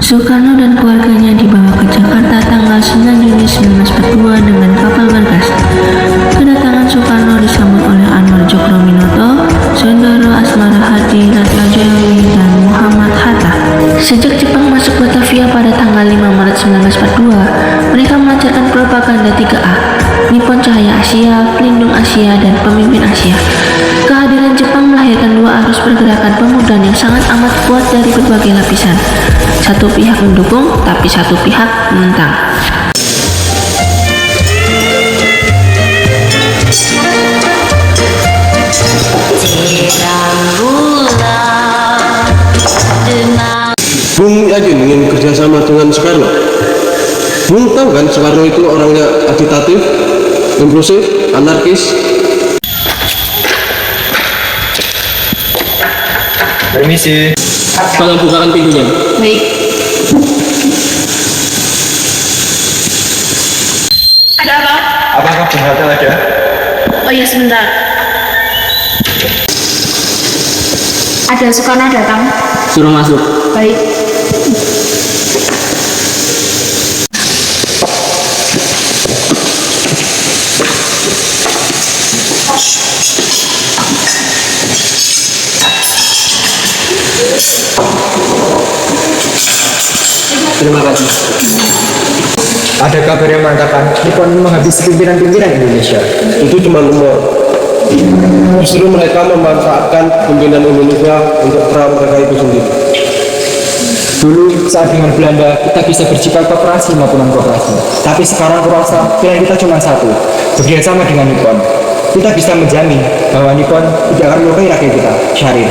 Soekarno dan keluarganya dibawa ke Jakarta tanggal 9 Juni 1942 dengan kapal bergas. Kedatangan Soekarno disambut oleh Anwar Djokroaminoto, Sondoro Asmarawati, Ratnajawi, dan Muhammad Hatta. Sejak Jepang masuk Batavia pada tanggal 5 Maret 1942, mereka melancarkan propaganda 3A, Nippon Cahaya Asia, Pelindung Asia, dan Pemimpin Asia. Kehadiran Jepang melahirkan dua arus pergerakan pemuda yang sangat amat kuat dari berbagai lapisan. Satu pihak mendukung, tapi satu pihak menentang. Bung yakin ingin kerjasama dengan Soekarno? Bung tahu kan Soekarno itu orangnya agitatif, impulsif, anarkis. Permisi. Tolong bukakan pintunya. Baik. Ada apa? Apakah Bung Hatta ada? Oh ya, sebentar. Ada Soekarno datang. Suruh masuk. Baik. Terima kasih. Ada kabar yang mengatakan Nippon menghabisi pimpinan-pimpinan Indonesia. Itu cuma rumor. Justru mereka memanfaatkan pimpinan Indonesia untuk perang mereka itu sendiri. Dulu saat dengan Belanda kita bisa bersikap kooperasi maupun non kooperasi. Tapi sekarang kurasa pilihan kita cuma satu, bekerjasama dengan Nippon. Kita bisa menjamin bahwa Nippon tidak akan melukai rakyat kita, Syahrir.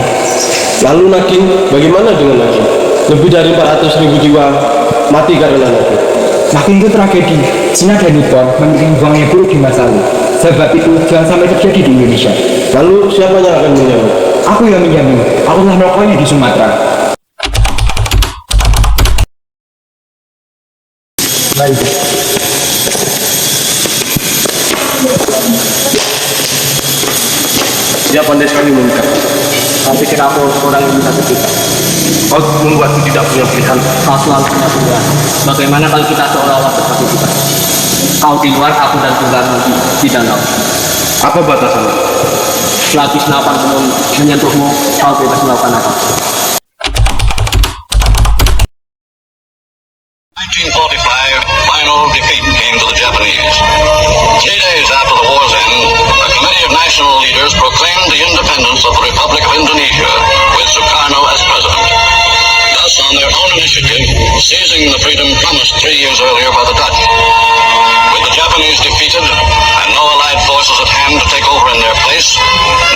Lalu Nagin, bagaimana dengan Nagin? Lebih dari 400.000 jiwa mati karena Nagin. Makin itu tragedi, Cina dan Nippon memiliki hubungan yang buruk di masa lalu. Sebab itu jangan sampai terjadi di Indonesia. Lalu siapa yang akan menjamin? Aku yang menjamin, aku telah melakukannya di Sumatera. Baik. Dia pandai sekali memikat. Tapi kira aku orang yang bisa terpikat. Kau membuatku tidak punya pilihan. Kau selalu punya pilihan. Bagaimana kalau kita seolah-olah bersatu juga? Kau di luar, aku dan Soekarno di dalam. Apa batasannya? Selagi senapan belum menyentuhmu, kau bebas melakukan apa? 1945, final defeat came to the Japanese. 3 days after the war's end, a committee of national leaders proclaimed the independence of the Republic of Indonesia, with Sukarno as president. Thus, on their own initiative, seizing the freedom promised 3 years earlier by the Dutch. With the Japanese defeated and no allied forces at hand to take over in their place,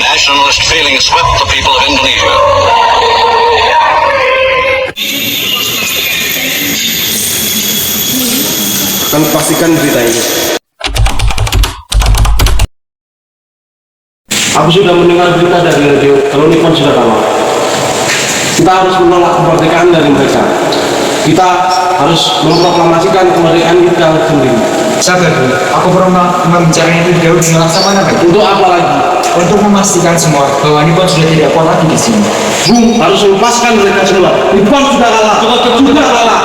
nationalist feeling swept the people of Indonesia. Akan pastikan berita ini. Aku sudah mendengar berita dari radio kalau Nippon sudah kalah. Kita harus menolak kemerdekaan dari mereka. Kita harus memproklamasikan kemerdekaan kita sendiri. Sabar, aku pernah membicarakan itu jauh dengan Laksamana. Untuk apa lagi? Untuk memastikan semua bahwa Nippon sudah tidak kuat lagi di sini. Bung harus melepaskan mereka semua. Nippon sudah kalah. Sudah kalah.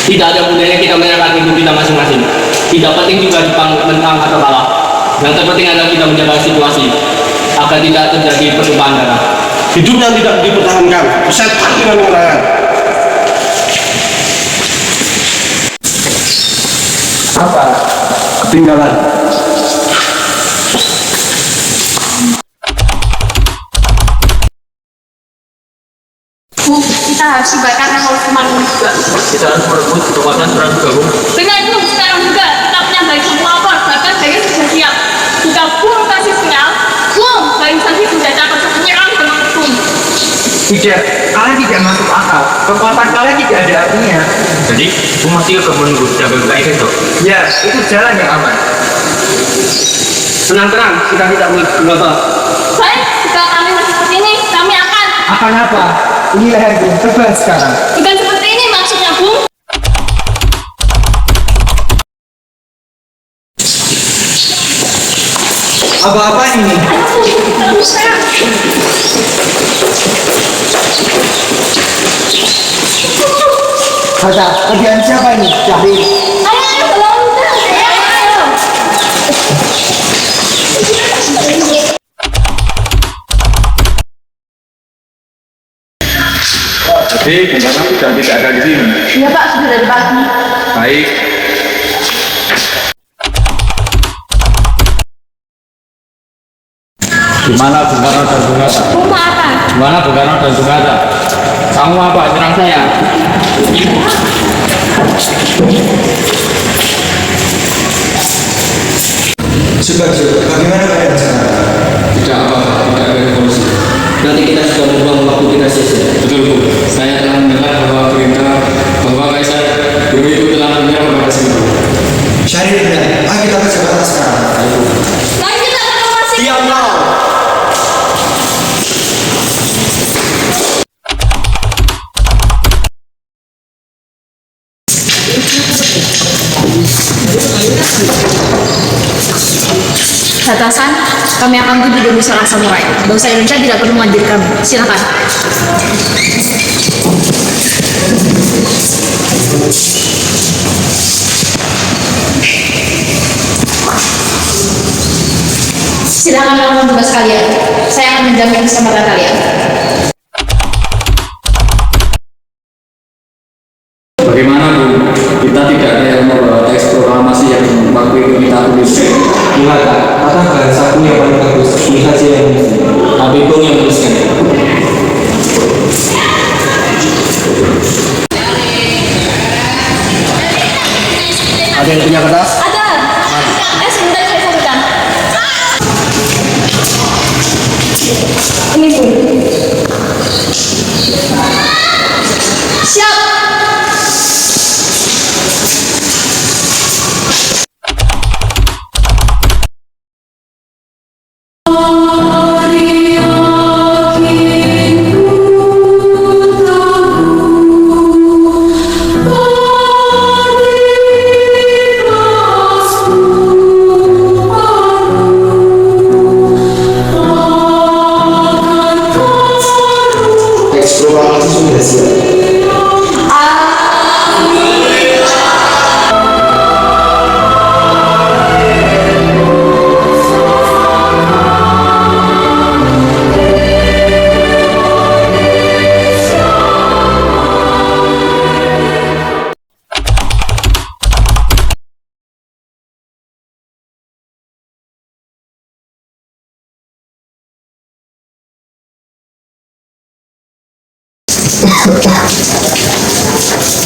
Tidak ada gunanya kita menyerahkan hidup kita masing-masing. Tidak penting juga Jepang menang atau kalah. Yang terpenting adalah kita menjaga situasi agar tidak terjadi pertumpahan darah. Hidup yang tidak dipertahankan, setan dengan kemenangan. Apa? Ketinggalan. Bu, kita harus sebarkan nama hukuman ini juga. Kita harus merebut kekuatan seorang gabung. Benar Bu, sekarang juga kita punya bayi semua lapor, bahkan bayi sudah siap. Jika Bu kasih sinyal, Bu, bayi tadi sudah dapat menyerang dengan hukum. Tidak, kalian tidak masuk akal. Kekuatan kalian tidak ada artinya. Jadi, aku masih akan menunggu jaga baik itu. Ya, itu jalan yang aman. Tenang-tenang, kita tidak mengapa. Baik, jika kami masih seperti ini, kami akan. Akan apa? Ini leherku, tebal sekarang. Bukan seperti ini maksudnya, Bu. Apa-apa ini? Tidak bisa. Hatta, kerjaan siapa ini? Syahrir. Ayo, belum. Ayo. Jadi Bung sudah tidak ada di sini. Iya Pak, sudah dari pagi. Baik. Gimana Bung Karno dan Bung Hatta? Rumah apa? Gimana Bung Karno dan Bung Hatta? Kamu apa? Nyerang saya. Subagio, bagaimana keadaan sekarang? Tidak apa, tidak ada revolusi. Nanti kita sudah membuang waktu kita sia-sia. Betul Bu, saya telah mendengar bahwa Kaisar Hirohito itu telah menyerang kepada Sino. Syahrir benar, ayo kita ke Jakarta sekarang. Lanjut ke masih. Diamlah. Atasan, kami akan pergi demi seorang samurai. Bangsa Indonesia tidak perlu menghadir kami. Silakan. Silakan melakukan tugas kalian. Saya akan menjamin keselamatan kalian. Bagaimana Bu? Kita tidak ada yang membawa teks proklamasi yang waktu itu kita tulis. Hatta, katakan satu yang paling bagus. Lihat saja yang ini. Tapi Bung yang tuliskan. Ada yang punya kertas? Ada. Sebentar saya sampaikan. Ini Bu. Siap. Teks proklamasi sudah siap.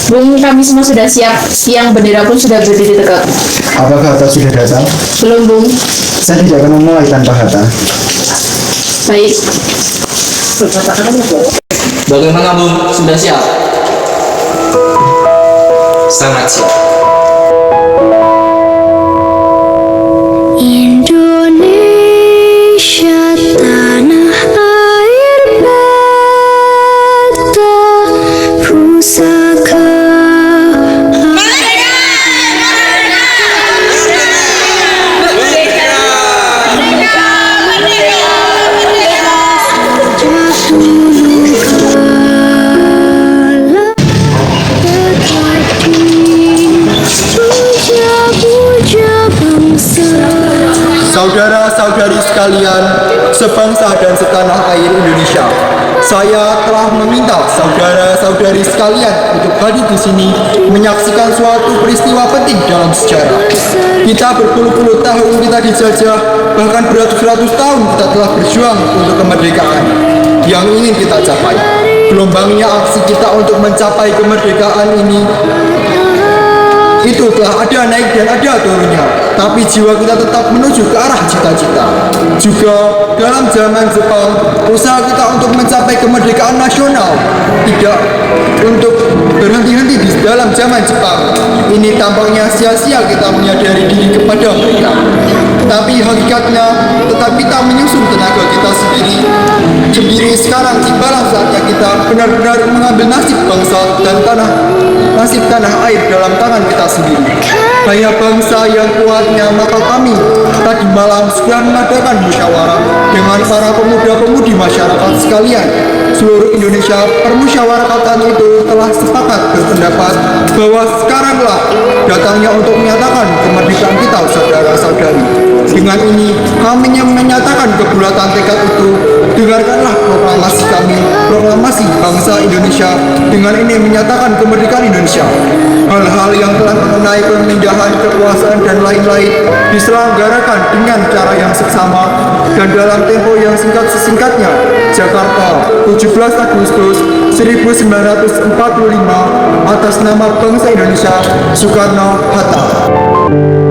Bung, kami semua sudah siap. Siang bendera pun sudah berdiri tegak. Apakah Hatta sudah datang? Belum, Bung. Saya tidak akan memulai tanpa Hatta. Baik. Bagaimana Bung? Sudah siap? Sangat siap. Indonesia tanah air beta pusaka Saudara-saudari sekalian, sebangsa dan setanah air Indonesia, saya telah meminta saudara-saudari sekalian untuk hadir di sini menyaksikan suatu peristiwa penting dalam sejarah. Kita berpuluh-puluh tahun kita dijajah, bahkan beratus-ratus tahun kita telah berjuang untuk kemerdekaan yang ingin kita capai. Gelombangnya aksi kita untuk mencapai kemerdekaan ini itu telah ada naik dan ada turunnya, tapi jiwa kita tetap menuju ke arah cita-cita. Juga dalam zaman Jepang, usaha kita untuk mencapai kemerdekaan nasional tidak untuk berhenti-henti di dalam zaman Jepang. Ini tampaknya sia-sia kita menyadari diri kepada mereka. Tapi hakikatnya tetap kita menyusun tenaga kita sendiri. Sekarang tibalah saatnya kita benar-benar mengambil nasib bangsa dan nasib tanah air dalam tangan kita sendiri. Hanya bangsa yang kuatnya, maka kami tadi malam sudah mengadakan musyawarah dengan para pemuda-pemudi masyarakat sekalian. Seluruh Indonesia, permusyawaratan itu telah sepakat berpendapat bahwa sekaranglah datangnya untuk menyatakan kemerdekaan kita, saudara-saudari. Dengan ini, kami menyatakan kebulatan tekad itu. Dengarkanlah proklamasi kami, proklamasi bangsa Indonesia. Dengan ini menyatakan kemerdekaan Indonesia. Hal-hal yang telah mengenai pemindahan kekuasaan dan lain-lain diselenggarakan dengan cara yang seksama dan dalam tempo yang singkat-sesingkatnya. Jakarta, 17 Agustus 1945, atas nama bangsa Indonesia, Soekarno-Hatta.